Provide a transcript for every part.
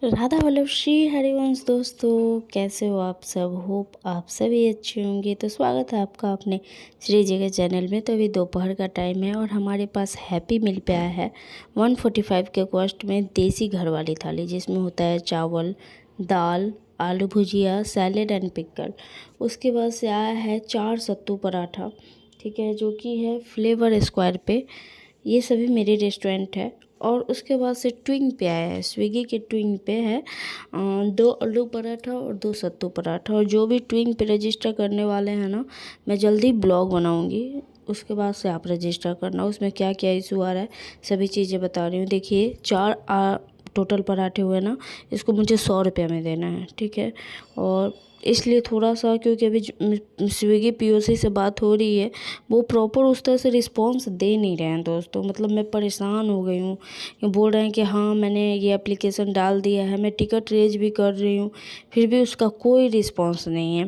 राधा वल्लभ श्री हरिवंश। दोस्तों कैसे हो आप सब? होप आप सभी अच्छे होंगे। तो स्वागत है आपका अपने श्री जी के चैनल में। तो अभी दोपहर का टाइम है और हमारे पास हैप्पी मिल पे आया है 145 के कॉस्ट में देसी घर वाली थाली, जिसमें होता है चावल, दाल, आलू भुजिया, सैलेड एंड पिकल। उसके बाद से आया है 4 सत्तू पराठा, ठीक है, जो कि है फ्लेवर स्क्वायर पे। ये सभी मेरे रेस्टोरेंट है। और उसके बाद से ट्विंग पे आया है, स्विगी के ट्विंग पे है 2 आलू पराठा और 2 सत्तू पराठा। और जो भी ट्विंग पे रजिस्टर करने वाले हैं ना, मैं जल्दी ब्लॉग बनाऊंगी, उसके बाद से आप रजिस्टर करना। उसमें क्या क्या इशू आ रहा है सभी चीज़ें बता रही हूँ। देखिए 4 टोटल पराठे हुए ना, इसको मुझे 100 रुपये में देना है, ठीक है। और इसलिए थोड़ा सा, क्योंकि अभी स्विगी पीओसी से बात हो रही है, वो प्रॉपर उस तरह से रिस्पॉन्स दे नहीं रहे हैं दोस्तों। मतलब मैं परेशान हो गई हूँ। ये बोल रहे हैं कि हाँ मैंने ये एप्लीकेशन डाल दिया है, मैं टिकट रेज भी कर रही हूँ, फिर भी उसका कोई रिस्पॉन्स नहीं है,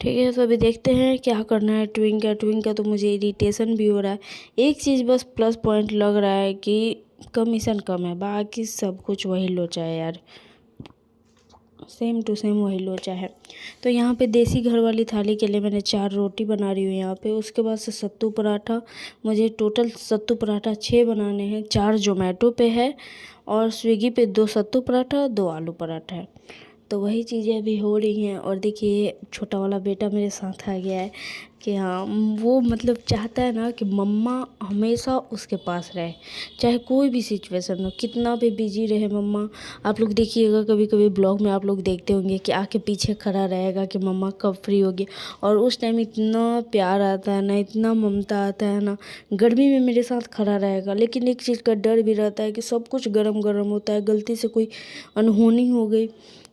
ठीक है। तो अभी देखते हैं क्या करना है। ट्विंग का तो मुझे इरिटेशन भी हो रहा है। एक चीज़ बस प्लस पॉइंट लग रहा है कि कमीशन कम है, बाकी सब कुछ वही लोचा है यार, सेम टू सेम वही लोचा है। तो यहाँ पे देसी घर वाली थाली के लिए मैंने 4 रोटी बना रही हूँ यहाँ पे। उसके बाद से सत्तू पराठा, मुझे टोटल सत्तू पराठा 6 बनाने हैं। 4 जोमेटो पे है और स्विगी पे 2 सत्तू पराठा, 2 आलू पराठा है। तो वही चीज़ें अभी हो रही हैं। और देखिए छोटा वाला बेटा मेरे साथ आ गया है कि हाँ, वो मतलब चाहता है ना कि मम्मा हमेशा उसके पास रहे, चाहे कोई भी सिचुएशन हो, कितना भी बिजी रहे मम्मा। आप लोग देखिएगा कभी कभी ब्लॉग में आप लोग देखते होंगे कि आके पीछे खड़ा रहेगा कि मम्मा कब फ्री होगी। और उस टाइम इतना प्यार आता है ना, इतना ममता आता है ना। गर्मी में मेरे साथ खड़ा रहेगा, लेकिन एक चीज़ का डर भी रहता है कि सब कुछ गरम गरम होता है, गलती से कोई अनहोनी हो गई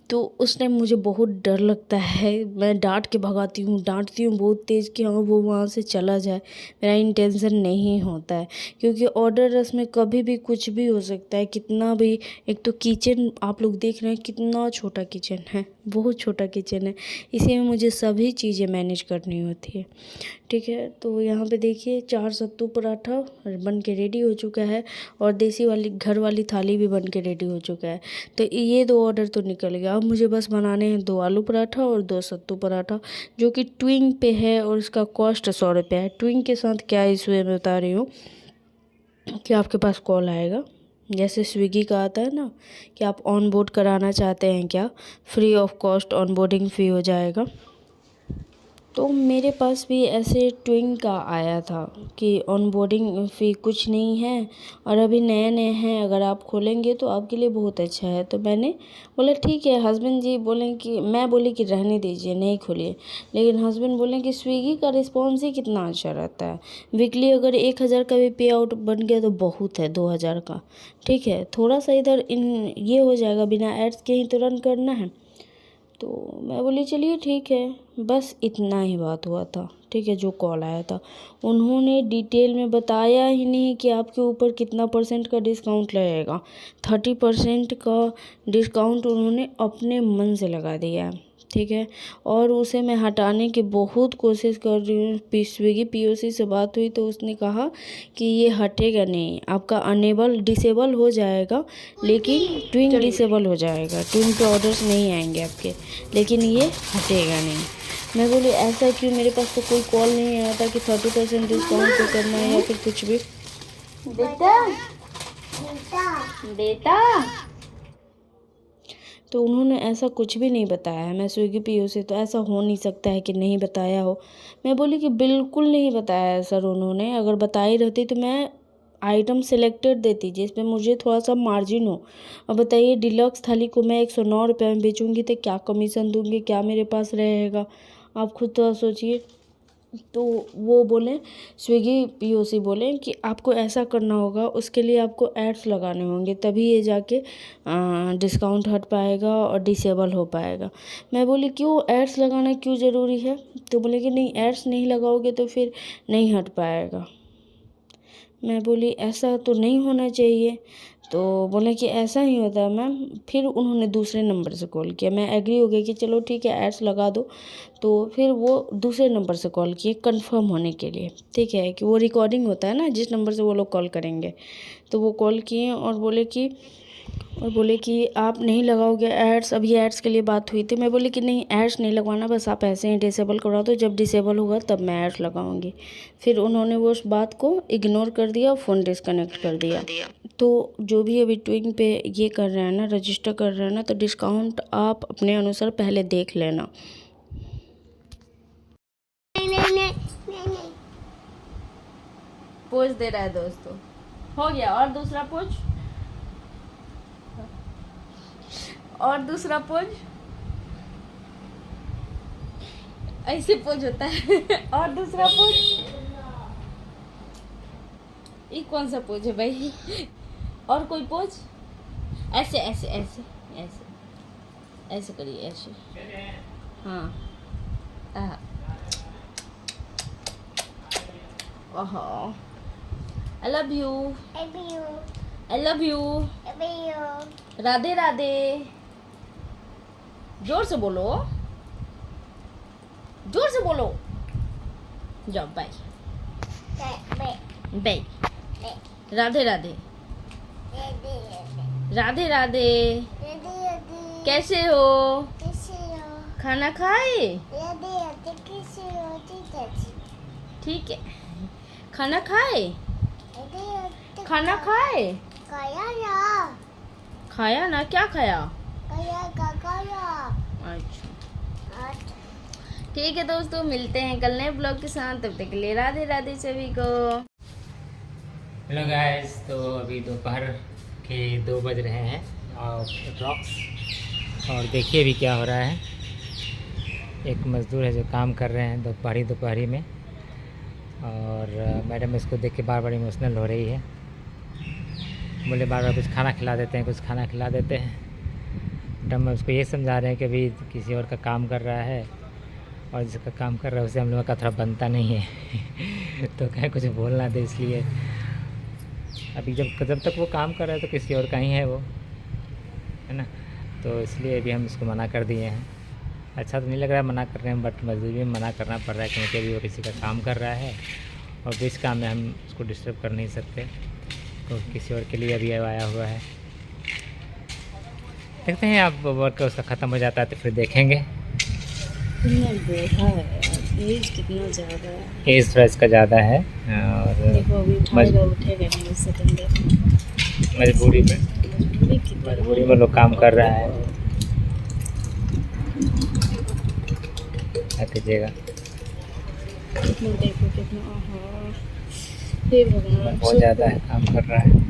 तो उस टाइम मुझे बहुत डर लगता है। मैं डांट के भगाती हूँ, डांटती हूँ बहुत तेज़ कि हाँ वो वहाँ से चला जाए। मेरा इंटेंशन नहीं होता है, क्योंकि ऑर्डर रस में कभी भी कुछ भी हो सकता है, कितना भी। एक तो किचन आप लोग देख रहे हैं कितना छोटा किचन है, बहुत छोटा किचन है, इसी में मुझे सभी चीज़ें मैनेज करनी होती है, ठीक है। तो यहाँ पे देखिए 4 सत्तू पराठा बन के रेडी हो चुका है और देसी वाली घर वाली थाली भी बन के रेडी हो चुका है। तो ये 2 ऑर्डर तो निकल गया। अब मुझे बस बनाने हैं 2 आलू पराठा और 2 सत्तू पराठा, जो कि ट्विंग पे है और इसका कॉस्ट 100 रुपये है। ट्विंग के साथ क्या इशू है मैं बता रही हूँ कि आपके पास कॉल आएगा, जैसे स्विगी का आता है ना कि आप ऑन बोर्ड कराना चाहते हैं क्या, free of cost on boarding fee हो जाएगा। तो मेरे पास भी ऐसे ट्विंग का आया था कि ऑनबोर्डिंग फ़ी कुछ नहीं है और अभी नए नए हैं, अगर आप खोलेंगे तो आपके लिए बहुत अच्छा है। तो मैंने बोला ठीक है। हस्बैंड जी बोले कि, मैं बोली कि रहने दीजिए नहीं खोलिए, लेकिन हस्बैंड बोले कि स्विगी का रिस्पॉन्स ही कितना अच्छा रहता है। वीकली अगर 1000 का भी पे आउट बन गया तो बहुत है, 2000 का, ठीक है। थोड़ा सा इधर इन ये हो जाएगा, बिना एड्स के ही तो रन करना है। तो मैं बोली चलिए ठीक है, बस इतना ही बात हुआ था, ठीक है। जो कॉल आया था उन्होंने डिटेल में बताया ही नहीं कि आपके ऊपर कितना % का डिस्काउंट लगेगा। 30% का डिस्काउंट उन्होंने अपने मन से लगा दिया है, ठीक है। और उसे मैं हटाने की बहुत कोशिश कर रही हूँ। स्विगी पीओसी से बात हुई तो उसने कहा कि ये हटेगा नहीं, आपका अनेबल डिसेबल हो जाएगा, लेकिन ट्विन डिसेबल हो जाएगा, ट्विन पे ऑर्डर्स नहीं आएंगे आपके, लेकिन ये हटेगा नहीं। मैं बोली ऐसा क्यों? मेरे पास तो कोई कॉल नहीं आया था कि 30% डिस्काउंट पे करना है या फिर कुछ भी। बेटा बेटा तो उन्होंने ऐसा कुछ भी नहीं बताया है। मैं स्विगी पीओ से, तो ऐसा हो नहीं सकता है कि नहीं बताया हो। मैं बोली कि बिल्कुल नहीं बताया है सर उन्होंने, अगर बताई रहती तो मैं आइटम सिलेक्टेड देती जिस पे मुझे थोड़ा सा मार्जिन हो। अब बताइए डिलक्स थाली को मैं 109 रुपये में बेचूंगी तो क्या कमीशन दूंगी, क्या मेरे पास रहेगा? आप खुद तो सोचिए। तो वो बोले, स्विगी पीओसी बोले कि आपको ऐसा करना होगा, उसके लिए आपको एड्स लगाने होंगे, तभी ये जाके डिस्काउंट हट पाएगा और डिसेबल हो पाएगा। मैं बोली क्यों एड्स लगाना क्यों ज़रूरी है? तो बोले कि नहीं, एड्स नहीं लगाओगे तो फिर नहीं हट पाएगा। मैं बोली ऐसा तो नहीं होना चाहिए। तो बोले कि ऐसा ही होता है मैम। फिर उन्होंने दूसरे नंबर से कॉल किया, मैं एग्री हो गई कि चलो ठीक है एड्स लगा दो। तो फिर वो दूसरे नंबर से कॉल किए कंफर्म होने के लिए, ठीक है, कि वो रिकॉर्डिंग होता है ना जिस नंबर से वो लोग कॉल करेंगे। तो वो कॉल किए और बोले कि और बोले कि आप नहीं लगाओगे एड्स, अभी एड्स के लिए बात हुई थी। मैं बोली कि नहीं, एड्स नहीं लगवाना, बस आप ऐसे ही डिसेबल करवा दो, जब डिसेबल होगा तब मैं एड्स लगाऊंगी। फिर उन्होंने वो उस बात को इग्नोर कर दिया, फ़ोन डिस्कनेक्ट कर दिया। तो जो भी अभी ट्विंग पे ये कर रहे हैं ना, रजिस्टर कर रहे हैं ना, तो डिस्काउंट आप अपने अनुसार पहले देख लेना। पोज दे रहा है दोस्तों, हो गया। और दूसरा पोज, और दूसरा पोज, ऐसे पोज होता है। और दूसरा पोज, ये कौन सा पोज है भाई? और कोई पोज, ऐसे ऐसे ऐसे ऐसे ऐसे करिए, ऐसे। हाँ, ओहो, I love you, I love you, Radhe Radhe. जोर से बोलो, जोर से बोलो। जाओ, बाय बाय, राधे राधे, राधे राधे। कैसे हो? खाना खाए? ठीक है, खाना खाए? खाना खाए? खाया ना, क्या खाया? अच्छा, ठीक है दोस्तों, मिलते हैं कल नए ब्लॉग के साथ। तब तक के लिए राधे राधे सभी को। हेलो गाइस, तो अभी दोपहर के 2 बज रहे हैं अप्रॉक्स, और देखिए अभी क्या हो रहा है। एक मज़दूर है जो काम कर रहे हैं दोपहरी में, और मैडम इसको देख के बार बार इमोशनल हो रही है। बोले बार बार कुछ खाना खिला देते हैं, कुछ खाना खिला देते हैं। मैडम उसको ये समझा रहे हैं कि अभी किसी और का काम कर रहा है, और जिसका काम कर रहा है उसे हम लोगों का थोड़ा बनता नहीं है। तो क्या कुछ बोलना दे, इसलिए अभी जब तक वो काम कर रहा है तो किसी और का ही है वो, है ना। तो इसलिए अभी हम इसको मना कर दिए हैं। अच्छा तो नहीं लग रहा है मना कर रहे हैं, बट मजबूरी में मना करना पड़ रहा है, क्योंकि अभी वो किसी का काम कर रहा है और बीच काम में हम उसको डिस्टर्ब कर नहीं सकते, तो किसी और के लिए अभी आया हुआ है। देखते हैं, आप वर्क उसका ख़त्म हो जाता है तो फिर देखेंगे। एज कितना ज़्यादा है, एज थोड़ा इसका ज़्यादा है, और देखो अभी उठेगा नहीं उससे मजबूरी में लोग काम कर रहा है। क्या कीजिएगा, देखो कितना, हे भगवान, बहुत ज़्यादा है, काम कर रहा है।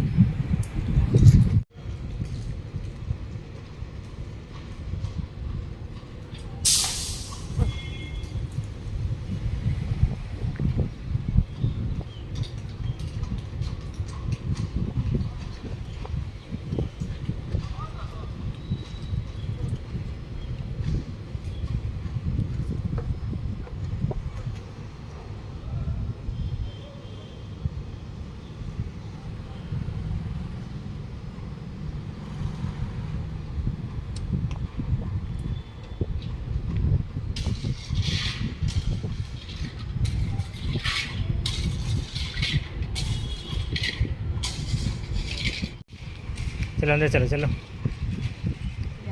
चलो अंदर चलो, चलो।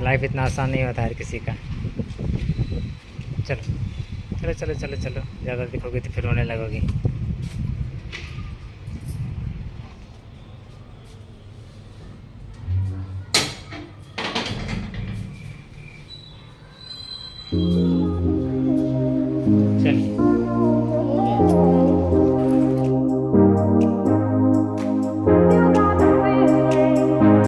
लाइफ इतना आसान नहीं होता हर किसी का। चलो चलो चलो चलो चलो, ज़्यादा दिखोगे तो फिर रोने लगोगी।